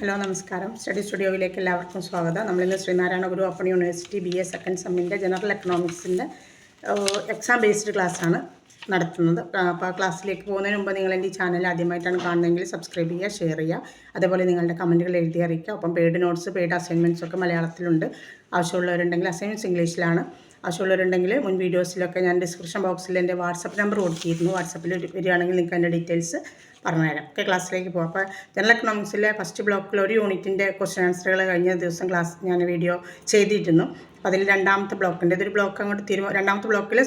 Hello നമസ്കാരം. Study സ്റ്റുഡിയോയിലേക്ക് എല്ലാവർക്കും സ്വാഗതം. നമ്മളിന്ന് Sreenarayana Guru open university BA second സെമ്മിൻ്റെ ജനറൽ എക്കണോമിക്സിൻ്റെ എക്സാം ബേസ്ഡ് ക്ലാസ്സാണ് നടത്തുന്നത്. അപ്പോൾ ആ ക്ലാസ്സിലേക്ക് പോകുന്നതിന് മുമ്പ് നിങ്ങൾ എൻ്റെ ഈ ചാനൽ ആദ്യമായിട്ടാണ് കാണുന്നതെങ്കിൽ സബ്സ്ക്രൈബ് ചെയ്യുക, ഷെയർ ചെയ്യുക, അതേപോലെ നിങ്ങളുടെ കമൻറ്റുകൾ എഴുതി അറിയിക്കുക. ഒപ്പം പെയ്ഡ് നോട്ട്സ്, പെയ്ഡ് അസൈൻമെൻറ്റ്സ് ഒക്കെ മലയാളത്തിലുണ്ട്. ആവശ്യമുള്ളവരുണ്ടെങ്കിൽ അസൈൻമെൻറ്റ്സ് ഇംഗ്ലീഷിലാണ്. ആവശ്യമുള്ളവരുണ്ടെങ്കിൽ മുൻ വീഡിയോസിലൊക്കെ ഞാൻ ഡിസ്ക്രിപ്ഷൻ ബോക്സിൽ എൻ്റെ വാട്സപ്പ് നമ്പർ കൊടുത്തിരുന്നു. വാട്സപ്പിൽ വരികയാണെങ്കിൽ നിങ്ങൾക്ക് അതിൻ്റെ ഡീറ്റെയിൽസ് പറഞ്ഞുതരാം. ഒക്കെ ക്ലാസ്സിലേക്ക് പോകാം. അപ്പോൾ ജനറൽ എക്കണോമിക്സിലെ ഫസ്റ്റ് ബ്ലോക്കിൽ ഒരു യൂണിറ്റിൻ്റെ ക്വസ്റ്റ്യൻ ആൻസറുകൾ കഴിഞ്ഞ ദിവസം ഞാൻ വീഡിയോ ചെയ്തിരുന്നു. അപ്പോൾ അതിൽ രണ്ടാമത്തെ ബ്ലോക്കിൻ്റെ ഇതൊരു ബ്ലോക്ക് അങ്ങോട്ട് രണ്ടാമത്തെ ബ്ലോക്കിൽ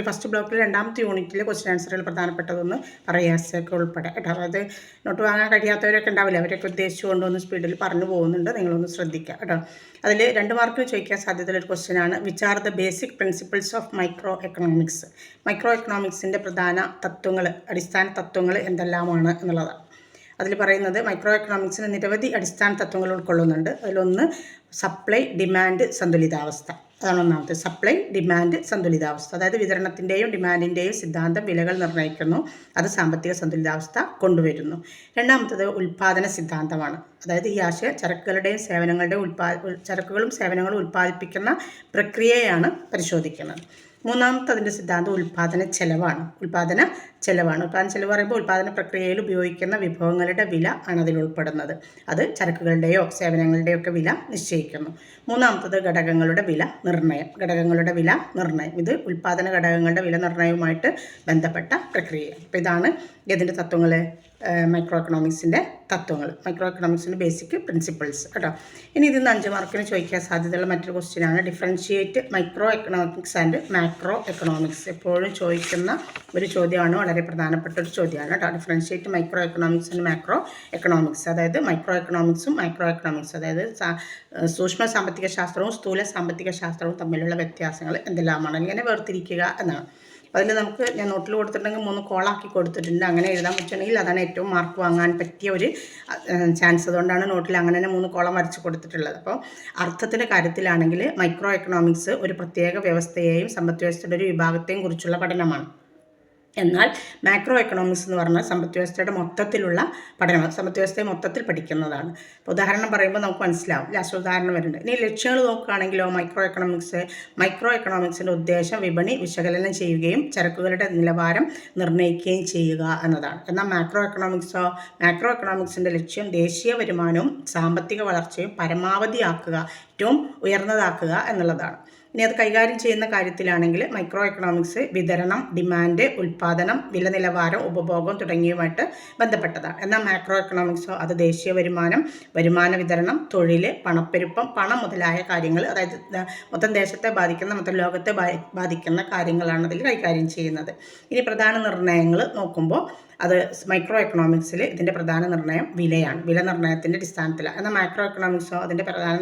ഫസ്റ്റ് ബ്ലോക്കിൽ രണ്ടാമത്തെ യൂണിറ്റിൽ ക്വസ്റ്റ്യൻ ആൻസറുകൾ പ്രധാനപ്പെട്ടതൊന്ന് പറയാസൊക്കെ ഉൾപ്പെടെ കേട്ടോ. അതായത് നോട്ട് വാങ്ങാൻ കഴിയാത്തവരൊക്കെ ഉണ്ടാവില്ല, അവരൊക്കെ ഉദ്ദേശിച്ച് കൊണ്ടൊന്ന് സ്പീഡിൽ പറഞ്ഞു പോകുന്നുണ്ട്, നിങ്ങളൊന്ന് ശ്രദ്ധിക്കുക കേട്ടോ. അതിൽ 2 മാർക്കിന് ചോദിക്കാൻ സാധ്യതയുള്ളൊരു ക്വസ്റ്റ്യനാണ് which are the basic principles of micro economics. Micro എക്കണോമിക്സിൻ്റെ പ്രധാന തത്വങ്ങൾ, അടിസ്ഥാന തത്വങ്ങൾ എന്തെല്ലാമാണ് എന്നുള്ളതാണ്. അതിൽ പറയുന്നത് മൈക്രോ എക്കണോമിക്സിന് നിരവധി അടിസ്ഥാന തത്വങ്ങൾ ഉൾക്കൊള്ളുന്നുണ്ട്. അതിലൊന്ന് സപ്ലൈ ഡിമാൻഡ് സന്തുലിതാവസ്ഥ. അതാണ് ഒന്നാമത്തെ, സപ്ലൈ ഡിമാൻഡ് സന്തുലിതാവസ്ഥ. അതായത് വിതരണത്തിൻ്റെയും ഡിമാൻഡിൻ്റെയും സിദ്ധാന്തം വിലകൾ നിർണ്ണയിക്കുന്നു, അത് സാമ്പത്തിക സന്തുലിതാവസ്ഥ കൊണ്ടുവരുന്നു. രണ്ടാമത്തത് ഉൽപ്പാദന സിദ്ധാന്തമാണ്. അതായത് ഈ ആശയം ചരക്കുകളുടെയും ചരക്കുകളും സേവനങ്ങളും ഉൽപ്പാദിപ്പിക്കുന്ന പ്രക്രിയയാണ് പരിശോധിക്കുന്നത്. മൂന്നാമത്തെ അതിൻ്റെ സിദ്ധാന്തം ഉൽപ്പാദന ചെലവാണ്. ഉൽപ്പാദന ചെലവ് പറയുമ്പോൾ ഉൽപ്പാദന പ്രക്രിയയിൽ ഉപയോഗിക്കുന്ന വിഭവങ്ങളുടെ വില ആണ് അതിൽ ഉൾപ്പെടുന്നത്. അത് ചരക്കുകളുടെയോ സേവനങ്ങളുടെയോ ഒക്കെ വില നിശ്ചയിക്കുന്നു. മൂന്നാമത്തത് ഘടകങ്ങളുടെ വില നിർണ്ണയം. ഇത് ഉൽപ്പാദന ഘടകങ്ങളുടെ വില നിർണ്ണയവുമായിട്ട് ബന്ധപ്പെട്ട പ്രക്രിയയാണ്. അപ്പോൾ ഇതാണ് ഇതിൻ്റെ തത്വങ്ങൾ, മൈക്രോ എക്കണോമിക്സിൻ്റെ തത്വങ്ങൾ, മൈക്രോ എക്കണോമിക്സിൻ്റെ ബേസിക് പ്രിൻസിപ്പിൾസ് കേട്ടോ. ഇനി ഇതിന്ന് 5 മാർക്കിന് ചോദിക്കാൻ സാധ്യതയുള്ള മറ്റൊരു ക്വസ്റ്റ്യനാണ് differentiate micro economics and macro economics. എപ്പോഴും ചോദിക്കുന്ന ഒരു ചോദ്യമാണ്, വളരെ പ്രധാനപ്പെട്ട ഒരു ചോദ്യമാണ് കേട്ടോ. Differentiate micro economics and macro economics, അതായത് മൈക്രോ എക്കണോമിക്സും മൈക്രോ എക്കണോമിക്സ്, അതായത് സൂക്ഷ്മ സാമ്പത്തിക ശാസ്ത്രവും സ്ഥൂല സാമ്പത്തിക ശാസ്ത്രവും തമ്മിലുള്ള വ്യത്യാസങ്ങൾ എന്തെല്ലാമാണ്, ഇങ്ങനെ വേർതിരിക്കുക എന്നാണ്. അതിൽ നമുക്ക് ഞാൻ നോട്ടിൽ കൊടുത്തിട്ടുണ്ടെങ്കിൽ 3 കോളാക്കി കൊടുത്തിട്ടുണ്ട്. അങ്ങനെ എഴുതാൻ പറ്റുകയാണെങ്കിൽ അതാണ് ഏറ്റവും മാർക്ക് വാങ്ങാൻ പറ്റിയ ഒരു ചാൻസ്. അതുകൊണ്ടാണ് നോട്ടിൽ അങ്ങനെ തന്നെ 3 കോളം വരച്ച് കൊടുത്തിട്ടുള്ളത്. അപ്പോൾ അർത്ഥത്തിൻ്റെ കാര്യത്തിലാണെങ്കിൽ മൈക്രോ എക്കണോമിക്സ് ഒരു പ്രത്യേക വ്യവസ്ഥയെയും സമ്പദ് വ്യവസ്ഥയുടെ ഒരു വിഭാഗത്തെയും കുറിച്ചുള്ള പഠനമാണ്. എന്നാൽ മാക്രോ എക്കണോമിക്സ് എന്ന് പറഞ്ഞാൽ സമ്പദ് വ്യവസ്ഥയുടെ മൊത്തത്തിലുള്ള പഠനം, സമ്പദ് വ്യവസ്ഥയെ മൊത്തത്തിൽ പഠിക്കുന്നതാണ്. അപ്പോൾ ഉദാഹരണം പറയുമ്പോൾ നമുക്ക് മനസ്സിലാവും, ലാസ്റ്റ് ഉദാഹരണം വരുന്നുണ്ട്. ഇനി ലക്ഷ്യങ്ങൾ നോക്കുകയാണെങ്കിലോ മൈക്രോ എക്കണോമിക്സിൻ്റെ ഉദ്ദേശം വിപണി വിശകലനം ചെയ്യുകയും ചരക്കുകളുടെ നിലവാരം നിർണ്ണയിക്കുകയും ചെയ്യുക എന്നതാണ്. എന്നാൽ മാക്രോ എക്കണോമിക്സിൻ്റെ ലക്ഷ്യം ദേശീയ വരുമാനവും സാമ്പത്തിക വളർച്ചയും പരമാവധിയാക്കുക, ഏറ്റവും ഉയർന്നതാക്കുക എന്നുള്ളതാണ്. ഇനി അത് കൈകാര്യം ചെയ്യുന്ന കാര്യത്തിലാണെങ്കിൽ മൈക്രോ എക്കണോമിക്സ് വിതരണം, ഡിമാൻഡ്, ഉൽപ്പാദനം, വില നിലവാരം, ഉപഭോഗം തുടങ്ങിയവുമായിട്ട് ബന്ധപ്പെട്ടതാണ്. എന്നാൽ മാക്രോ എക്കണോമിക്സോ അത് ദേശീയ വരുമാന വിതരണം, തൊഴിൽ, പണപ്പെരുപ്പം, പണം മുതലായ കാര്യങ്ങൾ, അതായത് മൊത്തം ദേശത്തെ ബാധിക്കുന്ന, മൊത്തം ലോകത്തെ ബാധിക്കുന്ന കാര്യങ്ങളാണ് അതിൽ കൈകാര്യം ചെയ്യുന്നത്. ഇനി പ്രധാന നിർണ്ണയങ്ങൾ നോക്കുമ്പോൾ അത് മൈക്രോ എക്കണോമിക്സിൽ ഇതിൻ്റെ പ്രധാന നിർണ്ണയം വിലയാണ്, വില നിർണ്ണയത്തിൻ്റെ അടിസ്ഥാനത്തിലാണ്. എന്നാൽ മാക്രോ എക്കണോമിക്സോ അതിൻ്റെ പ്രധാന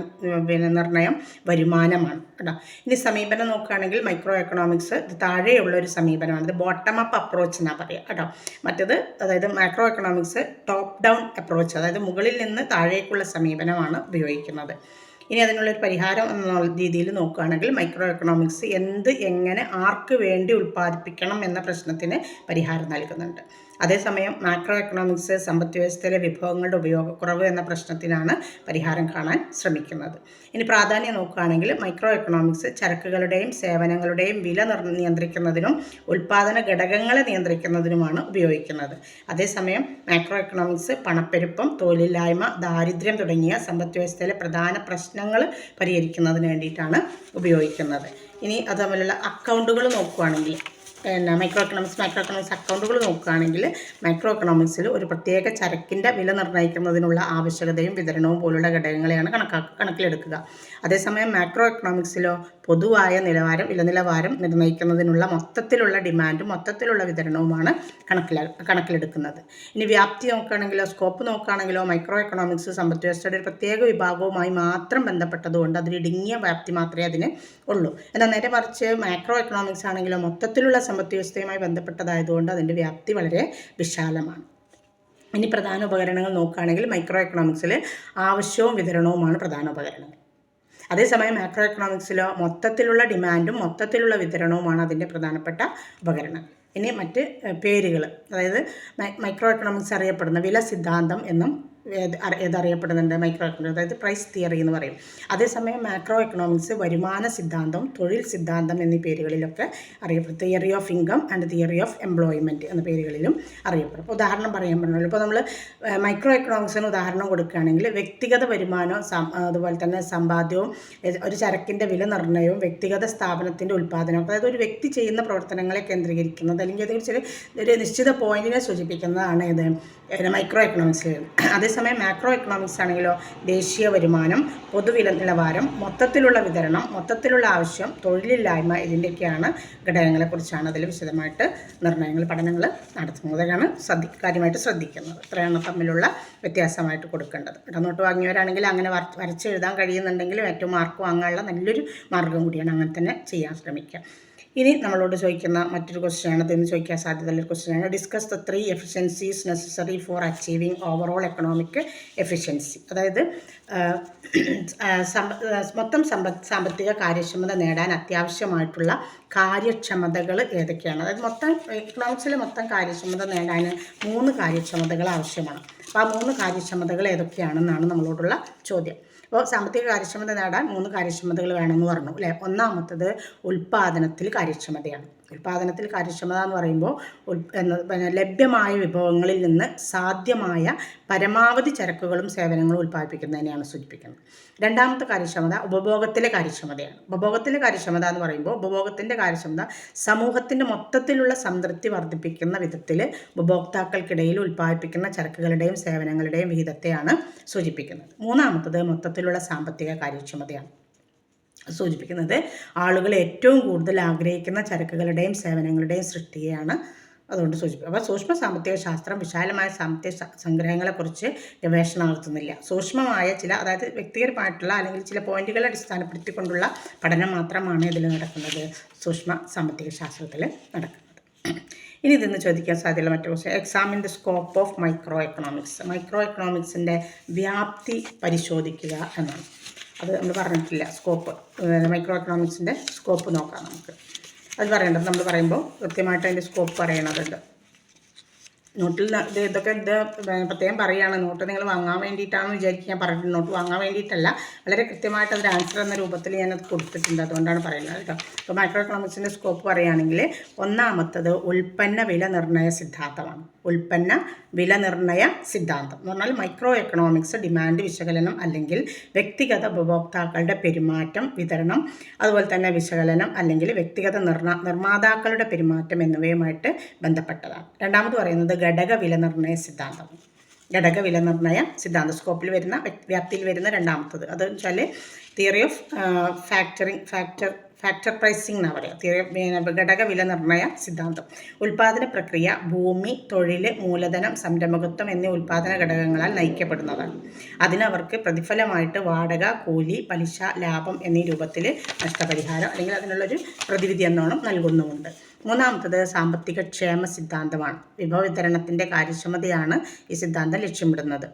നിർണ്ണയം വരുമാനമാണ് കേട്ടോ. ഇനി സമീപനം നോക്കുകയാണെങ്കിൽ മൈക്രോ എക്കണോമിക്സ് ഇത് താഴെയുള്ള ഒരു സമീപനമാണ്, ഇത് ബോട്ടം അപ്പ് അപ്രോച്ച് എന്നാണ് പറയുക കേട്ടോ. മറ്റത് അതായത് macro economics top down approach, അതായത് മുകളിൽ നിന്ന് താഴേക്കുള്ള സമീപനമാണ് ഉപയോഗിക്കുന്നത്. ഇനി അതിനുള്ളൊരു പരിഹാരം എന്നുള്ള രീതിയിൽ നോക്കുകയാണെങ്കിൽ മൈക്രോ എക്കണോമിക്സ് എങ്ങനെ ആർക്ക് വേണ്ടി ഉൽപ്പാദിപ്പിക്കണം എന്ന പ്രശ്നത്തിന് പരിഹാരം നൽകുന്നുണ്ട്. അതേസമയം മാക്രോ എക്കണോമിക്സ് സമ്പദ് വ്യവസ്ഥയിലെ വിഭവങ്ങളുടെ ഉപയോഗക്കുറവ് എന്ന പ്രശ്നത്തിനാണ് പരിഹാരം കാണാൻ ശ്രമിക്കുന്നത്. ഇനി പ്രാധാന്യം നോക്കുകയാണെങ്കിൽ മൈക്രോ എക്കണോമിക്സ് ചരക്കുകളുടെയും സേവനങ്ങളുടെയും വില നിയന്ത്രിക്കുന്നതിനും ഉൽപ്പാദന ഘടകങ്ങളെ നിയന്ത്രിക്കുന്നതിനുമാണ് ഉപയോഗിക്കുന്നത്. അതേസമയം മാക്രോ എക്കണോമിക്സ് പണപ്പെരുപ്പം, തൊഴിലില്ലായ്മ, ദാരിദ്ര്യം തുടങ്ങിയ സമ്പദ് വ്യവസ്ഥയിലെ പ്രധാന പ്രശ്നങ്ങൾ പരിഹരിക്കുന്നതിന് വേണ്ടിയിട്ടാണ് ഉപയോഗിക്കുന്നത്. ഇനി അത് തമ്മിലുള്ള അക്കൗണ്ടുകൾ നോക്കുകയാണെങ്കിൽ മൈക്രോ എക്കണോമിക്സ് അക്കൗണ്ടുകൾ നോക്കുകയാണെങ്കിൽ മൈക്രോ എക്കണോമിക്സിൽ ഒരു പ്രത്യേക ചരക്കിൻ്റെ വില നിർണ്ണയിക്കുന്നതിനുള്ള ആവശ്യകതയും വിതരണവും പോലുള്ള ഘടകങ്ങളെയാണ് കണക്കിലെടുക്കുക. അതേസമയം മാക്രോ എക്കണോമിക്സിലോ പൊതുവായ വില നിലവാരം നിർണ്ണയിക്കുന്നതിനുള്ള മൊത്തത്തിലുള്ള ഡിമാൻഡും മൊത്തത്തിലുള്ള വിതരണവുമാണ് കണക്കിലെടുക്കുന്നത്. ഇനി വ്യാപ്തി നോക്കുകയാണെങ്കിലോ സ്കോപ്പ് നോക്കുകയാണെങ്കിലോ മൈക്രോ എക്കണോമിക്സ് സമ്പദ് വ്യവസ്ഥയുടെ ഒരു പ്രത്യേക വിഭാഗവുമായി മാത്രം ബന്ധപ്പെട്ടതുകൊണ്ട് അതിൽ ഇടുങ്ങിയ വ്യാപ്തി മാത്രമേ അതിന് ഉള്ളൂ. എന്നാൽ നേരെ മറിച്ച് മാക്രോ എക്കണോമിക്സ് ആണെങ്കിലോ മൊത്തത്തിലുള്ള സമ്പദ് വ്യവസ്ഥയുമായി ബന്ധപ്പെട്ടതായതുകൊണ്ട് അതിൻ്റെ വ്യാപ്തി വളരെ വിശാലമാണ്. ഇനി പ്രധാന ഉപകരണങ്ങൾ നോക്കുകയാണെങ്കിൽ മൈക്രോ എക്കണോമിക്സിൽ ആവശ്യവും വിതരണവുമാണ് പ്രധാന ഉപകരണങ്ങൾ. അതേസമയം മാക്രോ എക്കണോമിക്സിലോ മൊത്തത്തിലുള്ള ഡിമാൻഡും മൊത്തത്തിലുള്ള വിതരണവുമാണ് അതിൻ്റെ പ്രധാനപ്പെട്ട ഉപകരണങ്ങൾ. ഇനി മറ്റ് പേരുകൾ, അതായത് മൈക്രോ എക്കണോമിക്സ് അറിയപ്പെടുന്ന വില സിദ്ധാന്തം എന്നും ഏതറിയപ്പെടുന്നുണ്ട്? മൈക്രോ എക്കണോമിക്സ്, അതായത് പ്രൈസ് തിയറി എന്ന് പറയും. അതേസമയം മാക്രോ എക്കണോമിക്സ് വരുമാന സിദ്ധാന്തം, തൊഴിൽ സിദ്ധാന്തം എന്നീ പേരുകളിലൊക്കെ അറിയപ്പെടും. Theory of income and theory of employment എന്ന പേരുകളിലും അറിയപ്പെടും. ഇപ്പോൾ ഉദാഹരണം പറയാൻ പറഞ്ഞല്ലോ, ഇപ്പോൾ നമ്മൾ മൈക്രോ എക്കണോമിക്സിന് ഉദാഹരണം കൊടുക്കുകയാണെങ്കിൽ വ്യക്തിഗത വരുമാനവും അതുപോലെ തന്നെ സമ്പാദ്യവും ഒരു ചരക്കിൻ്റെ വില നിർണ്ണയവും വ്യക്തിഗത സ്ഥാപനത്തിൻ്റെ ഉൽപ്പാദനവും, അതായത് ഒരു വ്യക്തി ചെയ്യുന്ന പ്രവർത്തനങ്ങളെ കേന്ദ്രീകരിക്കുന്നത് അല്ലെങ്കിൽ അതേക്കുറിച്ച് ഒരു നിശ്ചിത പോയിന്റിനെ സൂചിപ്പിക്കുന്നതാണ് ഇത് മൈക്രോ എക്കണോമിക്സിൽ. അതേസമയം മാക്രോ എക്കണോമിക്സ് ആണെങ്കിലോ ദേശീയ വരുമാനം, പൊതുവില നിലവാരം, മൊത്തത്തിലുള്ള വിതരണം, മൊത്തത്തിലുള്ള ആവശ്യം, തൊഴിലില്ലായ്മ, ഇതിൻ്റെയൊക്കെയാണ് ഘടകങ്ങളെക്കുറിച്ചാണ് അതിൽ വിശദമായിട്ട് പഠനങ്ങൾ നടത്തുന്നത്. അതാണ് കാര്യമായിട്ട് ശ്രദ്ധിക്കുന്നത്. ഇത്രയാണ് തമ്മിലുള്ള വ്യത്യാസമായിട്ട് കൊടുക്കേണ്ടത്. ഇടനോട്ട് വാങ്ങിയവരാണെങ്കിൽ അങ്ങനെ വരച്ചെഴുതാൻ കഴിയുന്നുണ്ടെങ്കിൽ ഏറ്റവും മാർക്ക് വാങ്ങാനുള്ള നല്ലൊരു മാർഗ്ഗം കൂടിയാണ്. അങ്ങനെ തന്നെ ചെയ്യാൻ ശ്രമിക്കുക. ഇനി നമ്മളോട് ചോദിക്കുന്ന മറ്റൊരു ക്വസ്റ്റ്യനാണ്, ഇതെന്ന് ചോദിക്കാൻ സാധ്യതയുള്ളൊരു ക്വസ്റ്റ്യനാണ്. Discuss the 3 efficiencies necessary four achieving overall economic efficiency. അതായത് മൊത്തം സാമ്പത്തിക കാര്യക്ഷമത നേടാൻ അത്യാവശ്യമായിട്ടുള്ള കാര്യക്ഷമതകൾ ഏതൊക്കെയാണ്? അതായത് എക്കണോമിക്സിലെ മൊത്തം കാര്യക്ഷമത നേടാൻ 3 കാര്യക്ഷമതകൾ ആവശ്യമാണ്. അപ്പോൾ ആ 3 കാര്യക്ഷമതകൾ ഏതൊക്കെയാണെന്നാണ് നമ്മളോടുള്ള ചോദ്യം. അപ്പോൾ സാമ്പത്തിക കാര്യക്ഷമത നേടാൻ 3 കാര്യക്ഷമതകൾ വേണമെന്ന് പറഞ്ഞു അല്ലേ? ഒന്നാമത്തത് ഉൽപ്പാദനത്തിൽ കാര്യക്ഷമതയാണ്. ഉൽപ്പാദനത്തിൽ കാര്യക്ഷമത എന്ന് പറയുമ്പോൾ ലഭ്യമായ വിഭവങ്ങളിൽ നിന്ന് സാധ്യമായ പരമാവധി ചരക്കുകളും സേവനങ്ങളും ഉൽപ്പാദിപ്പിക്കുന്നതിനെയാണ് സൂചിപ്പിക്കുന്നത്. രണ്ടാമത്തെ കാര്യക്ഷമത ഉപഭോഗത്തിലെ കാര്യക്ഷമതയാണ്. ഉപഭോഗത്തിലെ കാര്യക്ഷമത എന്ന് പറയുമ്പോൾ ഉപഭോഗത്തിൻ്റെ കാര്യക്ഷമത സമൂഹത്തിൻ്റെ മൊത്തത്തിലുള്ള സംതൃപ്തി വർദ്ധിപ്പിക്കുന്ന വിധത്തിൽ ഉപഭോക്താക്കൾക്കിടയിൽ ഉൽപ്പാദിപ്പിക്കുന്ന ചരക്കുകളുടെയും സേവനങ്ങളുടെയും വിഹിതത്തെയാണ് സൂചിപ്പിക്കുന്നത്. മൂന്നാമത്തത് മൊത്തത്തിലുള്ള സാമ്പത്തിക കാര്യക്ഷമതയാണ് സൂചിപ്പിക്കുന്നത് ആളുകൾ ഏറ്റവും കൂടുതൽ ആഗ്രഹിക്കുന്ന ചരക്കുകളുടെയും സേവനങ്ങളുടെയും സൃഷ്ടിയെയാണ് അതുകൊണ്ട് സൂചിപ്പിക്കുക. അപ്പോൾ സൂക്ഷ്മ സാമ്പത്തിക ശാസ്ത്രം വിശാലമായ സാമ്പത്തിക സംഗ്രഹങ്ങളെക്കുറിച്ച് ഗവേഷണം നടത്തുന്നില്ല. സൂക്ഷ്മമായ അതായത് വ്യക്തിപരമായിട്ടുള്ള അല്ലെങ്കിൽ ചില പോയിന്റുകളെ അടിസ്ഥാനപ്പെടുത്തിക്കൊണ്ടുള്ള പഠനം മാത്രമാണ് ഇതിൽ നടക്കുന്നത്, സൂക്ഷ്മ സാമ്പത്തിക ശാസ്ത്രത്തിൽ നടക്കുന്നത്. ഇനി ഇതെന്ന് ചോദിക്കാൻ സാധ്യതയുള്ള മറ്റു ക്വസ്റ്റ്യൻ, examine the scope of micro economics. Micro എക്കണോമിക്സിൻ്റെ വ്യാപ്തി പരിശോധിക്കുക എന്നാണ്. അത് നമ്മൾ പറഞ്ഞിട്ടില്ല. സ്കോപ്പ്, മൈക്രോ എക്കണോമിക്സിൻ്റെ സ്കോപ്പ് നോക്കാം നമുക്ക്. അത് പറയേണ്ടത് നമ്മൾ പറയുമ്പോൾ കൃത്യമായിട്ട് അതിൻ്റെ സ്കോപ്പ് പറയണതുണ്ട്. നോട്ടിൽ ഇതൊക്കെ പ്രത്യേകം പറയുകയാണ്. നോട്ട് നിങ്ങൾ വാങ്ങാൻ വേണ്ടിയിട്ടാണെന്ന് വിചാരിക്കുക. ഞാൻ പറഞ്ഞിട്ട് നോട്ട് വാങ്ങാൻ വേണ്ടിയിട്ടല്ല, വളരെ കൃത്യമായിട്ട് അതിൻ്റെ ആൻസർ എന്ന രൂപത്തിൽ ഞാനത് കൊടുത്തിട്ടുണ്ട്. അതുകൊണ്ടാണ് പറയുന്നത് കേട്ടോ. അപ്പോൾ മൈക്രോ എക്കണോമിക്സിൻ്റെ സ്കോപ്പ് പറയുകയാണെങ്കിൽ ഒന്നാമത്തത് ഉൽപ്പന്ന വില നിർണ്ണയ സിദ്ധാന്തമാണ്. ഉൽപ്പന്ന വില നിർണ്ണയ സിദ്ധാന്തം എന്ന് പറഞ്ഞാൽ മൈക്രോ എക്കണോമിക്സ് ഡിമാൻഡ് വിശകലനം അല്ലെങ്കിൽ വ്യക്തിഗത ഉപഭോക്താക്കളുടെ പെരുമാറ്റം, വിതരണം, അതുപോലെ തന്നെ വിശകലനം അല്ലെങ്കിൽ വ്യക്തിഗത നിർമ്മാതാക്കളുടെ പെരുമാറ്റം എന്നിവയുമായിട്ട് ബന്ധപ്പെട്ടതാണ്. രണ്ടാമത് പറയുന്നത് ഘടക വില നിർണ്ണയ സിദ്ധാന്തം. ഘടക വില നിർണ്ണയ സിദ്ധാന്തം സ്കോപ്പിൽ വരുന്ന വ്യാപ്തിയിൽ വരുന്ന രണ്ടാമത്തത്. അത് വെച്ചാൽ തിയറി ഓഫ് ഫാക്ടർ പ്രൈസിംഗ് എന്നാണ് പറയുക. ഘടക വില നിർണ്ണയ സിദ്ധാന്തം ഉൽപ്പാദന പ്രക്രിയ ഭൂമി, തൊഴിൽ, മൂലധനം, സംരംഭകത്വം എന്നീ ഉൽപ്പാദന ഘടകങ്ങളാൽ നയിക്കപ്പെടുന്നതാണ്. അതിനവർക്ക് പ്രതിഫലമായിട്ട് വാടക, കൂലി, പലിശ, ലാഭം എന്നീ രൂപത്തിൽ നഷ്ടപരിഹാരം അല്ലെങ്കിൽ അതിനുള്ളൊരു പ്രതിവിധി എന്നോണം നൽകുന്നുമുണ്ട്. മൂന്നാമത്തത് സാമ്പത്തിക ക്ഷേമ സിദ്ധാന്തമാണ്. വിഭവ വിതരണത്തിൻ്റെ കാര്യക്ഷമതയാണ് ഈ സിദ്ധാന്തം ലക്ഷ്യമിടുന്നത്.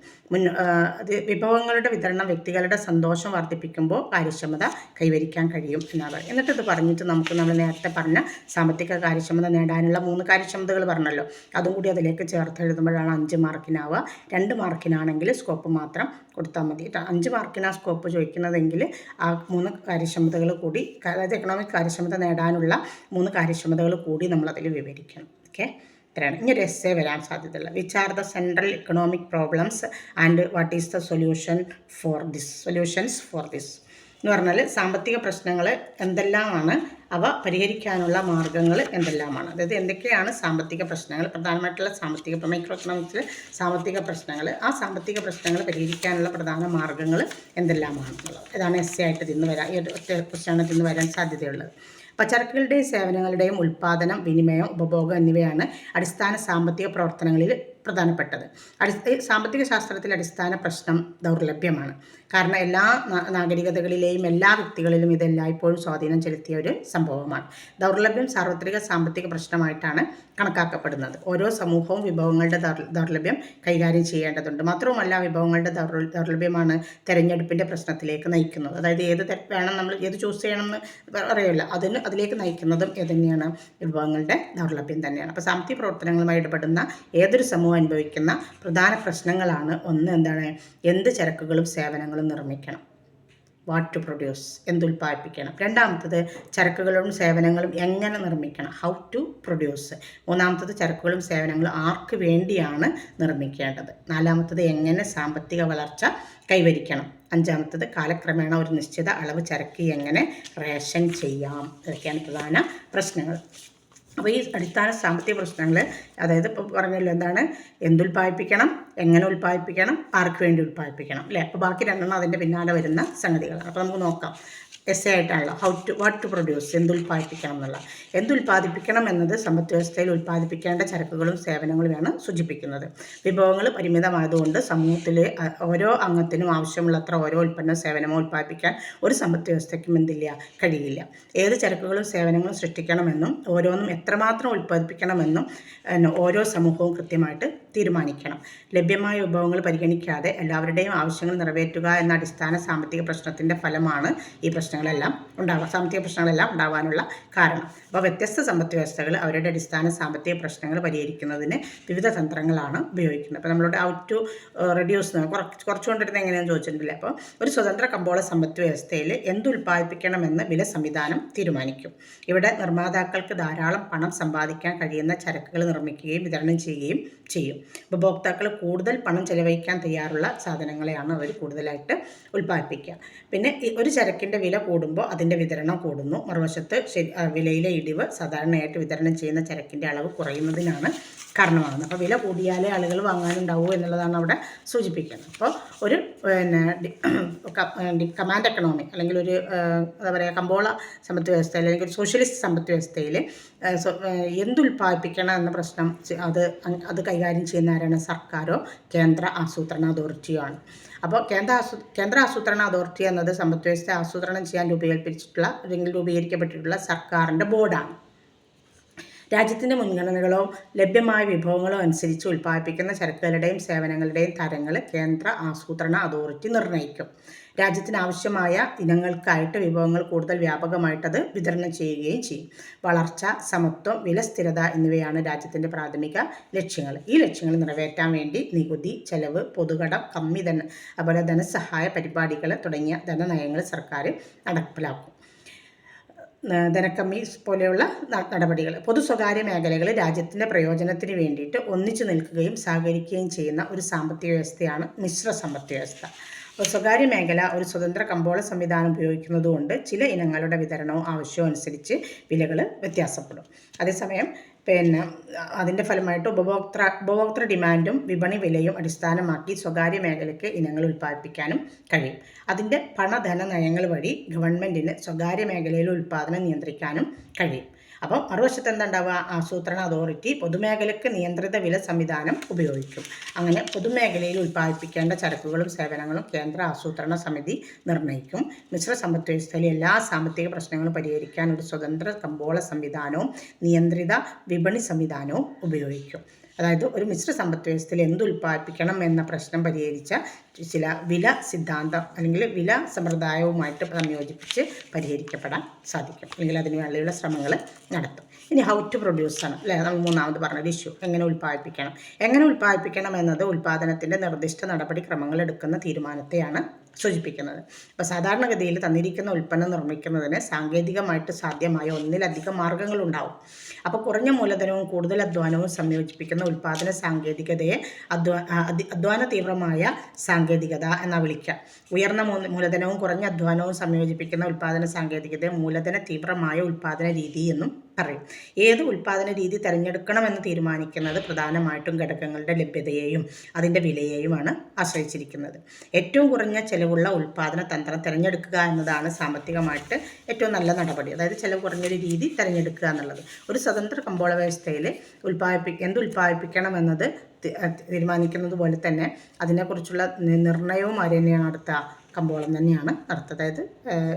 വിഭവങ്ങളുടെ വിതരണം വ്യക്തികളുടെ സന്തോഷം വർദ്ധിപ്പിക്കുമ്പോൾ കാര്യക്ഷമത കൈവരിക്കാൻ കഴിയും എന്നാണ്. എന്നിട്ട് പറഞ്ഞിട്ട് നമ്മൾ നേരത്തെ പറഞ്ഞ സാമ്പത്തിക കാര്യക്ഷമത നേടാനുള്ള 3 കാര്യക്ഷമതകൾ പറഞ്ഞല്ലോ, അതും കൂടി അതിലേക്ക് ചേർത്ത് എഴുതുമ്പോഴാണ് 5 മാർക്കിനാവുക. 2 മാർക്കിനാണെങ്കിൽ സ്കോപ്പ് മാത്രം കൊടുത്താൽ മതി. 5 മാർക്കിനാണ് സ്കോപ്പ് ചോദിക്കുന്നതെങ്കിൽ ആ 3 കാര്യക്ഷമതകൾ കൂടി, അതായത് എക്കണോമിക് കാര്യക്ഷമത നേടാനുള്ള 3 കാര്യക്ഷമതകൾ കൂടി നമ്മളതിൽ വിവരിക്കണം. ഓക്കെ, ഇത്രയാണ്. ഇങ്ങനെ എസ്സേ വരാൻ സാധ്യതയുള്ള which are the central economic problems and what is the solutions for this എന്ന് പറഞ്ഞാൽ സാമ്പത്തിക പ്രശ്നങ്ങൾ എന്തെല്ലാമാണ്, അവ പരിഹരിക്കാനുള്ള മാർഗ്ഗങ്ങൾ എന്തെല്ലാമാണ്. അതായത് എന്തൊക്കെയാണ് സാമ്പത്തിക പ്രശ്നങ്ങൾ, പ്രധാനമായിട്ടുള്ള മൈക്രോ എക്കണോമിക്സിൽ സാമ്പത്തിക പ്രശ്നങ്ങൾ, ആ സാമ്പത്തിക പ്രശ്നങ്ങൾ പരിഹരിക്കാനുള്ള പ്രധാന മാർഗ്ഗങ്ങൾ എന്തെല്ലാമാണെന്നുള്ളത്. ഇതാണ് എസ്സേ ആയിട്ട് ഇതിന്ന് വരാൻ സാധ്യതയുള്ളത്. ചരക്കുകളുടെയും സേവനങ്ങളുടെയും ഉൽപ്പാദനം, വിനിമയം, ഉപഭോഗം എന്നിവയാണ് അടിസ്ഥാന സാമ്പത്തിക പ്രവർത്തനങ്ങളിൽ പ്രധാനപ്പെട്ടത്. സാമ്പത്തിക ശാസ്ത്രത്തിലെ അടിസ്ഥാന പ്രശ്നം ദൗർലഭ്യമാണ്. കാരണം എല്ലാ നാഗരികതകളിലെയും എല്ലാ വ്യക്തികളിലും ഇതെല്ലായ്പ്പോഴും സ്വാധീനം ചെലുത്തിയ ഒരു സംഭവമാണ്. ദൗർലഭ്യം സാർവത്രിക സാമ്പത്തിക പ്രശ്നമായിട്ടാണ് കണക്കാക്കപ്പെടുന്നത്. ഓരോ സമൂഹവും വിഭവങ്ങളുടെ ദൗർലഭ്യം കൈകാര്യം ചെയ്യേണ്ടതുണ്ട്. മാത്രവുമല്ല വിഭവങ്ങളുടെ ദൗർലഭ്യമാണ് തെരഞ്ഞെടുപ്പിൻ്റെ പ്രശ്നത്തിലേക്ക് നയിക്കുന്നത്. അതായത് നമ്മൾ ഏത് ചൂസ് ചെയ്യണമെന്ന് അറിയില്ല, അതിലേക്ക് നയിക്കുന്നതും ഏത് തന്നെയാണ്, വിഭവങ്ങളുടെ ദൗർലഭ്യം തന്നെയാണ്. അപ്പോൾ സാമ്പത്തിക പ്രവർത്തനങ്ങളുമായി ഇടപെടുന്ന ഏതൊരു സമൂഹ അനുഭവിക്കുന്ന പ്രധാന പ്രശ്നങ്ങളാണ്. ഒന്ന് എന്താണ്? എന്ത് ചരക്കുകളും സേവനങ്ങളും നിർമ്മിക്കണം, വാട്ട് ടു പ്രൊഡ്യൂസ്, എന്തുൽപ്പാദിപ്പിക്കണം. രണ്ടാമത്തത് ചരക്കുകളും സേവനങ്ങളും എങ്ങനെ നിർമ്മിക്കണം, ഹൗ ടു പ്രൊഡ്യൂസ്. മൂന്നാമത്തത് ചരക്കുകളും സേവനങ്ങളും ആർക്ക് വേണ്ടിയാണ് നിർമ്മിക്കേണ്ടത്. നാലാമത്തത് എങ്ങനെ സാമ്പത്തിക വളർച്ച കൈവരിക്കണം. അഞ്ചാമത്തത് കാലക്രമേണ ഒരു നിശ്ചിത അളവ് ചരക്ക് എങ്ങനെ റേഷൻ ചെയ്യാം. ഇതൊക്കെയാണ് പ്രധാന പ്രശ്നങ്ങൾ. അപ്പോൾ ഈ അടിസ്ഥാന സാമ്പത്തിക പ്രശ്നങ്ങൾ, അതായത് ഇപ്പോൾ പറഞ്ഞല്ലോ എന്താണ്, എന്തുൽപ്പാദിപ്പിക്കണം, എങ്ങനെ ഉൽപ്പാദിപ്പിക്കണം, ആർക്ക് വേണ്ടി ഉൽപ്പാദിപ്പിക്കണം, അല്ലേ? അപ്പോൾ ബാക്കി രണ്ടെണ്ണം അതിൻ്റെ പിന്നാലെ വരുന്ന സംഗതികളാണ്. അപ്പോൾ നമുക്ക് നോക്കാം. എസ് ആയിട്ടാണല്ലോ വാട്ട് ടു പ്രൊഡ്യൂസ്, എന്തുൽപ്പാദിപ്പിക്കണം എന്നുള്ള. എന്തുൽപ്പാദിപ്പിക്കണം എന്നത് സമ്പദ് വ്യവസ്ഥയിൽ ഉൽപ്പാദിപ്പിക്കേണ്ട ചരക്കുകളും സേവനങ്ങളുമാണ് സൂചിപ്പിക്കുന്നത്. വിഭവങ്ങൾ പരിമിതമായതുകൊണ്ട് സമൂഹത്തിലെ ഓരോ അംഗത്തിനും ആവശ്യമുള്ളത്ര ഓരോ ഉൽപ്പന്ന സേവനമോ ഉൽപ്പാദിപ്പിക്കാൻ ഒരു സമ്പദ് വ്യവസ്ഥയ്ക്കും എന്തില്ല, കഴിയില്ല. ഏത് ചരക്കുകളും സേവനങ്ങളും സൃഷ്ടിക്കണമെന്നും ഓരോന്നും എത്രമാത്രം ഉൽപ്പാദിപ്പിക്കണമെന്നും ഓരോ സമൂഹവും കൃത്യമായിട്ട് തീരുമാനിക്കണം. ലഭ്യമായ വിഭവങ്ങൾ പരിഗണിക്കാതെ എല്ലാവരുടെയും ആവശ്യങ്ങൾ നിറവേറ്റുക എന്ന അടിസ്ഥാന സാമ്പത്തിക പ്രശ്നത്തിൻ്റെ ഫലമാണ് ഈ സാമ്പത്തിക പ്രശ്നങ്ങളെല്ലാം ഉണ്ടാകാനുള്ള കാരണം. അപ്പോൾ വ്യത്യസ്ത സമ്പദ് വ്യവസ്ഥകൾ അവരുടെ അടിസ്ഥാന സാമ്പത്തിക പ്രശ്നങ്ങൾ പരിഹരിക്കുന്നതിന് വിവിധ തന്ത്രങ്ങളാണ് ഉപയോഗിക്കുന്നത്. അപ്പോൾ നമ്മളോട് ഹൗ ടു റെഡ്യൂസ് കുറച്ചുകൊണ്ടിരുന്ന എങ്ങനെയാണെന്ന് ചോദിച്ചിട്ടുണ്ടല്ലേ. അപ്പോൾ ഒരു സ്വതന്ത്ര കമ്പോള സമ്പദ് വ്യവസ്ഥയിൽ എന്തുൽപ്പാദിപ്പിക്കണമെന്ന് വില സംവിധാനം തീരുമാനിക്കും. ഇവിടെ നിർമ്മാതാക്കൾക്ക് ധാരാളം പണം സമ്പാദിക്കാൻ കഴിയുന്ന ചരക്കുകൾ നിർമ്മിക്കുകയും വിതരണം ചെയ്യുകയും ചെയ്യും. ഉപഭോക്താക്കൾ കൂടുതൽ പണം ചെലവഴിക്കാൻ തയ്യാറുള്ള സാധനങ്ങളെയാണ് അവർ കൂടുതലായിട്ട് ഉൽപ്പാദിപ്പിക്കുക. പിന്നെ ഒരു ചരക്കിൻ്റെ വില കൂടുമ്പോൾ അതിൻ്റെ വിതരണം കൂടുന്നു. മറുവശത്ത് വിലയിലെ ഇടിവ് സാധാരണയായിട്ട് വിതരണം ചെയ്യുന്ന ചരക്കിൻ്റെ അളവ് കുറയുന്നതിനാണ് കാരണമാകുന്നത്. അപ്പോൾ വില കൂടിയാലേ ആളുകൾ വാങ്ങാനുണ്ടാവൂ എന്നുള്ളതാണ് അവിടെ സൂചിപ്പിക്കുന്നത്. അപ്പോൾ ഒരു കമാൻഡ് എക്കണോമി അല്ലെങ്കിൽ ഒരു എന്താ പറയുക, കമ്പോള സമ്പദ് വ്യവസ്ഥയിൽ അല്ലെങ്കിൽ ഒരു സോഷ്യലിസ്റ്റ് സമ്പദ് വ്യവസ്ഥയിൽ എന്തുൽപ്പാദിപ്പിക്കണം എന്ന പ്രശ്നം അത് കൈകാര്യം ചെയ്യുന്ന ആരാണ്? സർക്കാരോ കേന്ദ്ര ആസൂത്രണ അതോറിറ്റിയോ ആണ്. അപ്പോൾ കേന്ദ്ര ആസൂത്രണ അതോറിറ്റി എന്നത് സമ്പദ് വ്യവസ്ഥ ആസൂത്രണം ചെയ്യാൻ രൂപീകരിക്കപ്പെട്ടിട്ടുള്ള സർക്കാരിൻ്റെ ബോർഡാണ്. രാജ്യത്തിൻ്റെ മുൻഗണനകളോ ലഭ്യമായ വിഭവങ്ങളോ അനുസരിച്ച് ഉൽപ്പാദിപ്പിക്കുന്ന ചരക്കുകളുടെയും സേവനങ്ങളുടെയും തരങ്ങൾ കേന്ദ്ര ആസൂത്രണ അതോറിറ്റി നിർണ്ണയിക്കും. രാജ്യത്തിന് ആവശ്യമായ ഇനങ്ങൾക്കായിട്ട് വിഭവങ്ങൾ കൂടുതൽ വ്യാപകമായിട്ടത് വിതരണം ചെയ്യുകയും ചെയ്യും. വളർച്ച, സമത്വം, വില സ്ഥിരത എന്നിവയാണ് രാജ്യത്തിൻ്റെ പ്രാഥമിക ലക്ഷ്യങ്ങൾ. ഈ ലക്ഷ്യങ്ങൾ നിറവേറ്റാൻ വേണ്ടി നികുതി, ചെലവ്, പൊതുകടം, അതുപോലെ ധനസഹായ പരിപാടികൾ തുടങ്ങിയ ധനനയങ്ങൾ സർക്കാർ നടപ്പിലാക്കും. ധനക്കമ്മി പോലെയുള്ള നടപടികൾ. പൊതു സ്വകാര്യ മേഖലകൾ രാജ്യത്തിൻ്റെ പ്രയോജനത്തിന് വേണ്ടിയിട്ട് ഒന്നിച്ചു നിൽക്കുകയും സഹകരിക്കുകയും ചെയ്യുന്ന ഒരു സാമ്പത്തിക വ്യവസ്ഥയാണ് മിശ്ര സമ്പദ് വ്യവസ്ഥ. അപ്പോൾ സ്വകാര്യ മേഖല ഒരു സ്വതന്ത്ര കമ്പോള സംവിധാനം ഉപയോഗിക്കുന്നതുകൊണ്ട് ചില ഇനങ്ങളുടെ വിതരണവും ആവശ്യവും അനുസരിച്ച് വിലകൾ വ്യത്യാസപ്പെടും. അതേസമയം അതിൻ്റെ ഫലമായിട്ട് ഉപഭോക്തൃ ഡിമാൻഡും വിപണി വിലയും അടിസ്ഥാനമാക്കി സ്വകാര്യ മേഖലയ്ക്ക് ഇനങ്ങൾ ഉൽപ്പാദിപ്പിക്കാനും കഴിയും. അതിൻ്റെ പണധന നയങ്ങൾ വഴി ഗവൺമെൻറ്റിന് സ്വകാര്യ മേഖലയിലെ ഉൽപ്പാദനം നിയന്ത്രിക്കാനും കഴിയും. അപ്പം മറുവശത്ത് എന്താണ്ടാവുക? ആസൂത്രണ അതോറിറ്റി പൊതുമേഖലയ്ക്ക് നിയന്ത്രിത വില സംവിധാനം ഉപയോഗിക്കും. അങ്ങനെ പൊതുമേഖലയിൽ ഉൽപ്പാദിപ്പിക്കേണ്ട ചരക്കുകളും സേവനങ്ങളും കേന്ദ്ര ആസൂത്രണ സമിതി നിർണ്ണയിക്കും. മിശ്ര സമ്പദ് വ്യവസ്ഥയിലെ എല്ലാ സാമ്പത്തിക പ്രശ്നങ്ങളും പരിഹരിക്കാൻ ഒരു സ്വതന്ത്ര കമ്പോള സംവിധാനവും നിയന്ത്രിത വിപണി സംവിധാനവും ഉപയോഗിക്കും. അതായത് ഒരു മിശ്ര സമ്പദ് വ്യവസ്ഥയിൽ എന്തുൽപ്പാദിപ്പിക്കണം എന്ന പ്രശ്നം പരിഹരിച്ച ചില വില സിദ്ധാന്തം അല്ലെങ്കിൽ വില സമ്പ്രദായവുമായിട്ട് സംയോജിപ്പിച്ച് പരിഹരിക്കപ്പെടാൻ സാധിക്കും, അല്ലെങ്കിൽ അതിന് വേണ്ടിയുള്ള ശ്രമങ്ങൾ നടത്തും. ഇനി ഹൗ ടു പ്രൊഡ്യൂസ് ആണ്, അല്ലേ? നമ്മൾ മൂന്നാമത് പറഞ്ഞൊരു ഇഷ്യൂ. എങ്ങനെ ഉൽപ്പാദിപ്പിക്കണം എന്നത് ഉൽപ്പാദനത്തിൻ്റെ നിർദ്ദിഷ്ട നടപടിക്രമങ്ങൾ എടുക്കുന്ന തീരുമാനത്തെയാണ് സൂചിപ്പിക്കുന്നത്. അപ്പോൾ സാധാരണഗതിയിൽ തന്നിരിക്കുന്ന ഉൽപ്പന്നം നിർമ്മിക്കുന്നതിന് സാങ്കേതികമായിട്ട് സാധ്യമായ ഒന്നിലധികം മാർഗ്ഗങ്ങളുണ്ടാവും. അപ്പോൾ കുറഞ്ഞ മൂലധനവും കൂടുതൽ അധ്വാനവും സംയോജിപ്പിക്കുന്ന ഉൽപ്പാദന സാങ്കേതികതയെ അധ്വാന തീവ്രമായ സാങ്കേതികത എന്നാണ് വിളിക്കുക. ഉയർന്ന മൂലധനവും കുറഞ്ഞ അധ്വാനവും സംയോജിപ്പിക്കുന്ന ഉൽപ്പാദന സാങ്കേതികതയെ മൂലധന തീവ്രമായ ഉൽപ്പാദന രീതി എന്നും പറയും. ഏത് ഉൽപ്പാദന രീതി തിരഞ്ഞെടുക്കണമെന്ന് തീരുമാനിക്കുന്നത് പ്രധാനമായിട്ടും ഘടകങ്ങളുടെ ലഭ്യതയെയും അതിൻ്റെ വിലയെയുമാണ് ആശ്രയിച്ചിരിക്കുന്നത്. ഏറ്റവും കുറഞ്ഞ ചെലവുള്ള ഉൽപ്പാദന തന്ത്രം തിരഞ്ഞെടുക്കുക എന്നതാണ് സാമ്പത്തികമായിട്ട് ഏറ്റവും നല്ല നടപടി. അതായത് ചെലവ് കുറഞ്ഞൊരു രീതി തിരഞ്ഞെടുക്കുക എന്നുള്ളത്. ഒരു സ്വതന്ത്ര കമ്പോള വ്യവസ്ഥയിൽ എന്തുൽപ്പാദിപ്പിക്കണം എന്നത് തീരുമാനിക്കുന്നത് പോലെ തന്നെ അതിനെക്കുറിച്ചുള്ള നിർണ്ണയവും ആര് തന്നെയാണ് നടത്തുക? കമ്പോളം തന്നെയാണ് നടത്തുക. അതായത്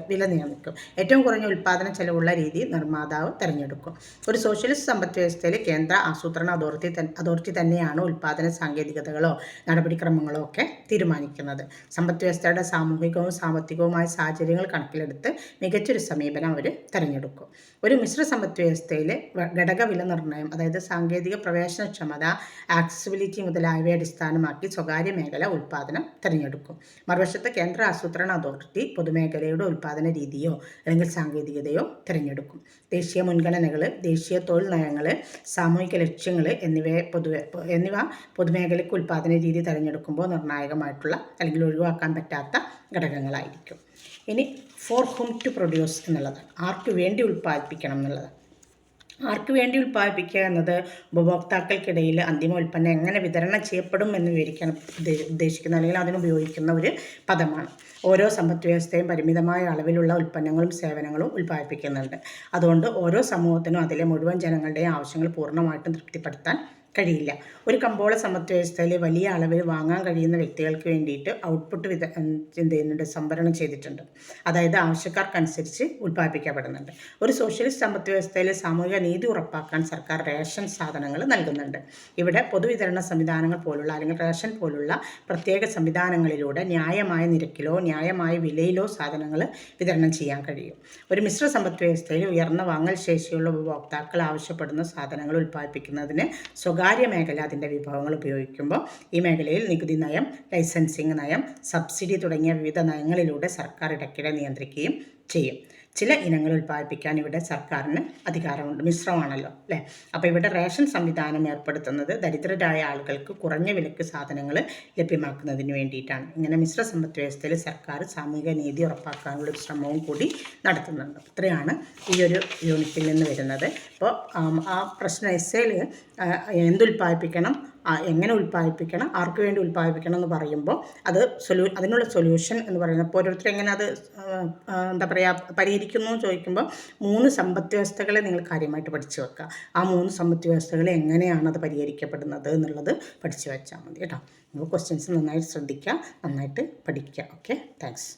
വില നിയമിക്കും. ഏറ്റവും കുറഞ്ഞ ഉൽപ്പാദന ചെലവുള്ള രീതി നിർമ്മാതാവ് തിരഞ്ഞെടുക്കും. ഒരു സോഷ്യലിസ്റ്റ് സമ്പദ് വ്യവസ്ഥയിൽ കേന്ദ്ര ആസൂത്രണ അതോറിറ്റി തന്നെയാണ് ഉൽപ്പാദന സാങ്കേതികതകളോ നടപടിക്രമങ്ങളോ ഒക്കെ തീരുമാനിക്കുന്നത്. സമ്പദ് വ്യവസ്ഥയുടെ സാമൂഹികവും സാമ്പത്തികവുമായ സാഹചര്യങ്ങൾ കണക്കിലെടുത്ത് മികച്ചൊരു സമീപനം അവർ തിരഞ്ഞെടുക്കും. ഒരു മിശ്ര സമ്പദ് വ്യവസ്ഥയിൽ ഘടക വില നിർണ്ണയം, അതായത് സാങ്കേതിക പ്രവേശനക്ഷമത, ആക്സസ് ഫ്ലെക്സിബിലിറ്റി മുതലായവയെ അടിസ്ഥാനമാക്കി സ്വകാര്യ മേഖല ഉൽപ്പാദനം തിരഞ്ഞെടുക്കും. മറുവശത്ത് കേന്ദ്ര ആസൂത്രണ അതോറിറ്റി പൊതുമേഖലയുടെ ഉൽപ്പാദന രീതിയോ അല്ലെങ്കിൽ സാങ്കേതികതയോ തിരഞ്ഞെടുക്കും. ദേശീയ മുൻഗണനകൾ, ദേശീയ തൊഴിൽ നയങ്ങൾ, സാമൂഹിക ലക്ഷ്യങ്ങൾ എന്നിവ പൊതുമേഖലയ്ക്ക് ഉൽപ്പാദന രീതി തിരഞ്ഞെടുക്കുമ്പോൾ നിർണായകമായിട്ടുള്ള അല്ലെങ്കിൽ ഒഴിവാക്കാൻ പറ്റാത്ത ഘടകങ്ങളായിരിക്കും. ഇനി ഫോർ ഹും ടു പ്രൊഡ്യൂസ് എന്നുള്ളതാണ്. ആർക്ക് വേണ്ടി ഉൽപ്പാദിപ്പിക്കണം എന്നുള്ളത്. ആർക്ക് വേണ്ടി ഉൽപ്പാദിപ്പിക്കുക എന്നത് ഉപഭോക്താക്കൾക്കിടയിൽ അന്തിമ ഉൽപ്പന്നം എങ്ങനെ വിതരണം ചെയ്യപ്പെടും എന്ന് വിവരിക്കാൻ ഉദ്ദേശിക്കുന്ന അല്ലെങ്കിൽ അതിനുപയോഗിക്കുന്ന ഒരു പദമാണ്. ഓരോ സമ്പദ് വ്യവസ്ഥയും പരിമിതമായ അളവിലുള്ള ഉൽപ്പന്നങ്ങളും സേവനങ്ങളും ഉൽപ്പാദിപ്പിക്കുന്നുണ്ട്. അതുകൊണ്ട് ഓരോ സമൂഹത്തിനും അതിലെ മുഴുവൻ ജനങ്ങളുടെയും ആവശ്യങ്ങൾ പൂർണ്ണമായിട്ടും തൃപ്തിപ്പെടുത്താൻ കഴിയില്ല. ഒരു കമ്പോള സമ്പദ് വ്യവസ്ഥയിൽ വലിയ അളവിൽ വാങ്ങാൻ കഴിയുന്ന വ്യക്തികൾക്ക് വേണ്ടിയിട്ട് ഔട്ട്പുട്ട് സംഭരണം ചെയ്തിട്ടുണ്ട്. അതായത് ആവശ്യക്കാർക്കനുസരിച്ച് ഉൽപ്പാദിപ്പിക്കപ്പെടുന്നുണ്ട്. ഒരു സോഷ്യലിസ്റ്റ് സമ്പദ് വ്യവസ്ഥയിൽ സാമൂഹിക നീതി ഉറപ്പാക്കാൻ സർക്കാർ റേഷൻ സാധനങ്ങൾ നൽകുന്നുണ്ട്. ഇവിടെ പൊതുവിതരണ സംവിധാനങ്ങൾ പോലുള്ള അല്ലെങ്കിൽ റേഷൻ പോലുള്ള പ്രത്യേക സംവിധാനങ്ങളിലൂടെ ന്യായമായ നിരക്കിലോ ന്യായമായ വിലയിലോ സാധനങ്ങൾ വിതരണം ചെയ്യാൻ കഴിയും. ഒരു മിശ്ര സമ്പദ് വ്യവസ്ഥയിൽ ഉയർന്ന വാങ്ങൽ ശേഷിയുള്ള ഉപഭോക്താക്കൾ ആവശ്യപ്പെടുന്ന സാധനങ്ങൾ ഉൽപ്പാദിപ്പിക്കുന്നതിന് സ്വകാര്യ മേഖല അതിൻ്റെ വിഭവങ്ങൾ ഉപയോഗിക്കുമ്പോൾ ഈ മേഖലയിൽ നികുതി നയം, ലൈസൻസിങ് നയം, സബ്സിഡി തുടങ്ങിയ വിവിധ നയങ്ങളിലൂടെ സർക്കാർ ഇടയ്ക്കിടെ നിയന്ത്രിക്കുകയും ചെയ്യും. ചില ഇനങ്ങൾ ഉൽപ്പാദിപ്പിക്കാൻ ഇവിടെ സർക്കാരിന് അധികാരമുണ്ട്. മിശ്രമാണല്ലോ അല്ലേ. അപ്പോൾ ഇവിടെ റേഷൻ സംവിധാനം ഏർപ്പെടുത്തുന്നത് ദരിദ്രരായ ആളുകൾക്ക് കുറഞ്ഞ വിലയ്ക്ക് സാധനങ്ങൾ ലഭ്യമാക്കുന്നതിന് വേണ്ടിയിട്ടാണ്. ഇങ്ങനെ മിശ്ര സമ്പദ് വ്യവസ്ഥയിൽ സർക്കാർ സാമൂഹിക നീതി ഉറപ്പാക്കാനുള്ള ഒരു ശ്രമവും കൂടി നടത്തുന്നുണ്ട്. ഇത്രയാണ് ഈ ഒരു യൂണിറ്റിൽ നിന്ന് വരുന്നത്. അപ്പോൾ ആ പ്രശ്ന എസ്സേയിൽ എന്തുൽപ്പാദിപ്പിക്കണം, എങ്ങനെ ഉൽപ്പാദിപ്പിക്കണം, ആർക്ക് വേണ്ടി ഉൽപ്പാദിപ്പിക്കണം എന്ന് പറയുമ്പോൾ അതിനുള്ള സൊല്യൂഷൻ എന്ന് പറയുന്നത് ഇപ്പോൾ ഓരോരുത്തർ എങ്ങനെ അത് പരിഹരിക്കുന്നു എന്ന് ചോദിക്കുമ്പോൾ 3 സമ്പദ് വ്യവസ്ഥകളെ നിങ്ങൾ കാര്യമായിട്ട് പഠിച്ചു വെക്കുക. ആ 3 സമ്പദ് വ്യവസ്ഥകൾ എങ്ങനെയാണ് അത് പരിഹരിക്കപ്പെടുന്നത് എന്നുള്ളത് പഠിച്ചു വെച്ചാൽ മതി കേട്ടോ. അപ്പോൾ ക്വസ്റ്റ്യൻസ് നന്നായിട്ട് ശ്രദ്ധിക്കുക, നന്നായിട്ട് പഠിക്കുക. Okay, thanks.